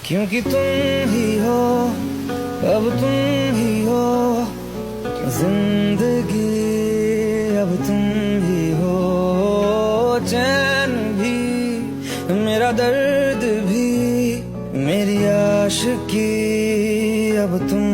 क्योंकि तुम ही हो, अब तुम ही हो जिंदगी, अब तुम ही हो। चैन भी, मेरा दर्द भी, मेरी आशिकी अब तुम